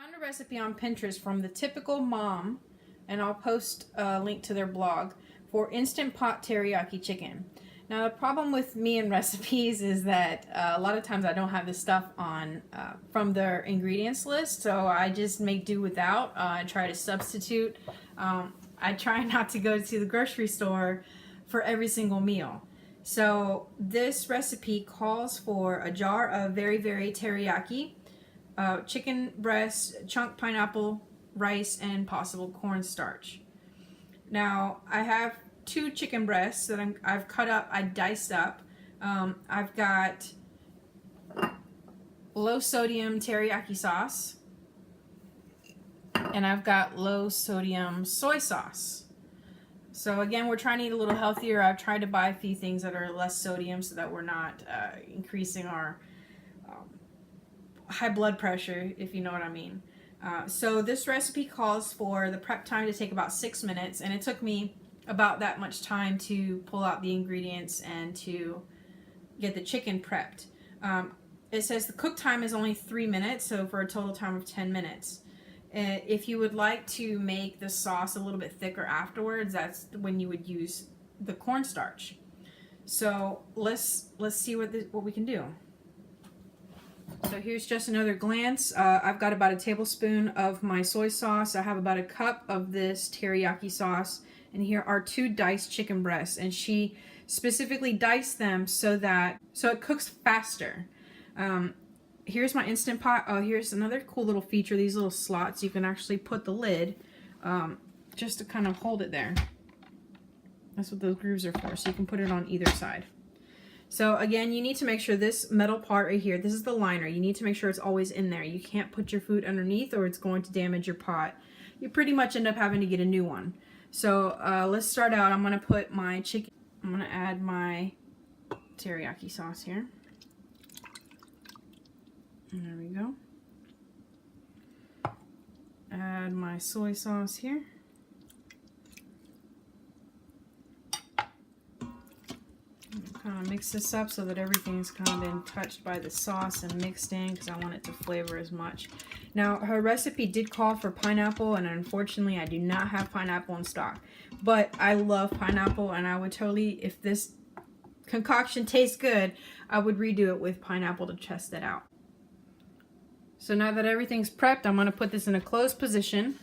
Found a recipe on Pinterest from the typical mom, and I'll post a link to their blog for instant pot teriyaki chicken. Now the problem with me and recipes is that a lot of times I don't have this stuff on from their ingredients list, so I just make do without. I try to substitute. I try not to go to the grocery store for every single meal. So this recipe calls for a jar of very teriyaki, chicken breast, chunk pineapple, rice, and possible cornstarch. Now I have 2 chicken breasts that I've cut up, I diced up. I've got low sodium teriyaki sauce, and I've got low sodium soy sauce. So again, we're trying to eat a little healthier. I've tried to buy a few things that are less sodium so that we're not increasing our high blood pressure, if you know what I mean. So this recipe calls for the prep time to take about 6 minutes, and it took me about that much time to pull out the ingredients and to get the chicken prepped. It says the cook time is only 3 minutes, so for a total time of 10 minutes. If you would like to make the sauce a little bit thicker afterwards, that's when you would use the cornstarch. So let's see what we can do. So here's just another glance. I've got about a tablespoon of my soy sauce. I have about a cup of this teriyaki sauce. And here are 2 diced chicken breasts. And she specifically diced them so it cooks faster. Here's my Instant Pot. Oh, here's another cool little feature. These little slots. You can actually put the lid just to kind of hold it there. That's what those grooves are for. So you can put it on either side. So again, you need to make sure this metal part right here, this is the liner. You need to make sure it's always in there. You can't put your food underneath or it's going to damage your pot. You pretty much end up having to get a new one. So let's start out. I'm going to put my chicken, I'm going to add my teriyaki sauce here. And there we go. Add my soy sauce here. Kind of mix this up so that everything's kind of been touched by the sauce and mixed in, because I want it to flavor as much. Now her recipe did call for pineapple, and unfortunately I do not have pineapple in stock, but I love pineapple, and I would totally, if this concoction tastes good, I would redo it with pineapple to test it out. So now that everything's prepped, I'm going to put this in a closed position.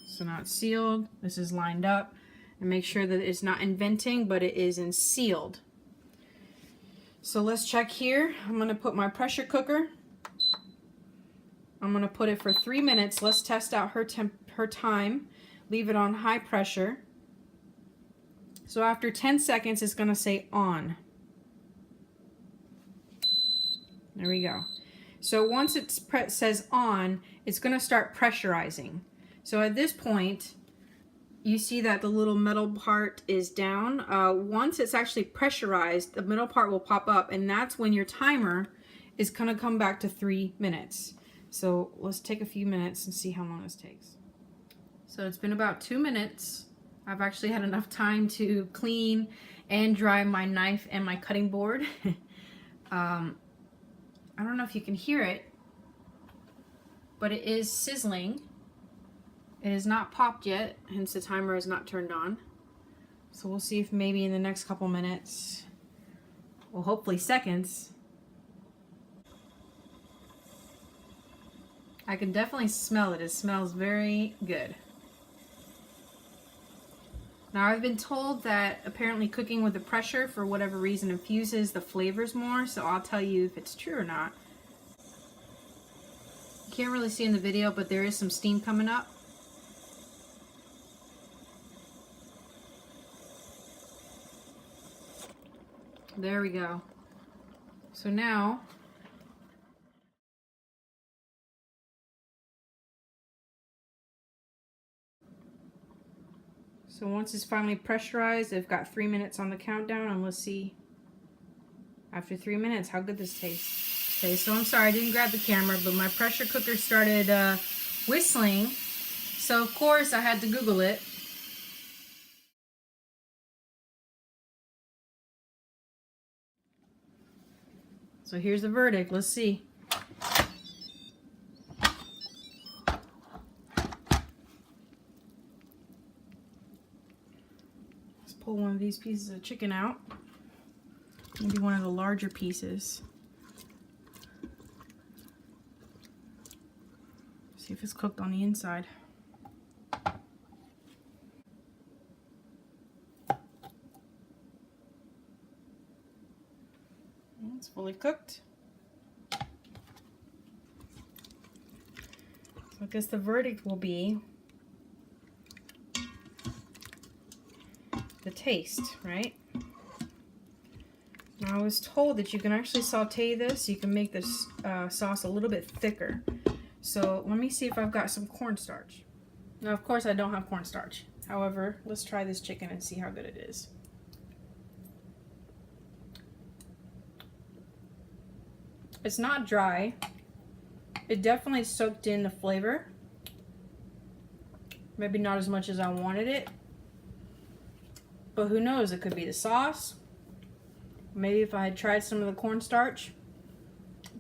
So now it's sealed. This is lined up, and make sure that it's not in venting, but it is in sealed. So let's check here. I'm going to put my pressure cooker. I'm going to put it for 3 minutes. Let's test out her time. Leave it on high pressure. So after 10 seconds, it's going to say on. There we go. So once it says on, it's going to start pressurizing. So at this point, you see that the little metal part is down. Once it's actually pressurized, the middle part will pop up, and that's when your timer is going to come back to 3 minutes. So let's take a few minutes and see how long this takes. So it's been about 2 minutes. I've actually had enough time to clean and dry my knife and my cutting board. I don't know if you can hear it, but it is sizzling. It is not popped yet, hence the timer is not turned on. So we'll see if maybe in the next couple minutes, well, hopefully seconds, I can definitely smell it. It smells very good. Now I've been told that apparently cooking with the pressure, for whatever reason, infuses the flavors more, so I'll tell you if it's true or not. You can't really see in the video, but there is some steam coming up. There we go. So now, once it's finally pressurized, I've got 3 minutes on the countdown, and let's see after 3 minutes how good this tastes. Okay, so I'm sorry I didn't grab the camera, but my pressure cooker started whistling, so of course I had to Google it. So here's the verdict. Let's see. Let's pull one of these pieces of chicken out. Maybe one of the larger pieces. See if it's cooked on the inside. It's fully cooked. So I guess the verdict will be the taste, right? Now, I was told that you can actually saute this. You can make this sauce a little bit thicker. So let me see if I've got some cornstarch. Now, of course, I don't have cornstarch. However, let's try this chicken and see how good it is. It's not dry. It definitely soaked in the flavor. Maybe not as much as I wanted it. But who knows? It could be the sauce. Maybe if I had tried some of the cornstarch.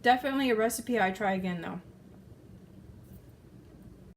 Definitely a recipe I'd try again though.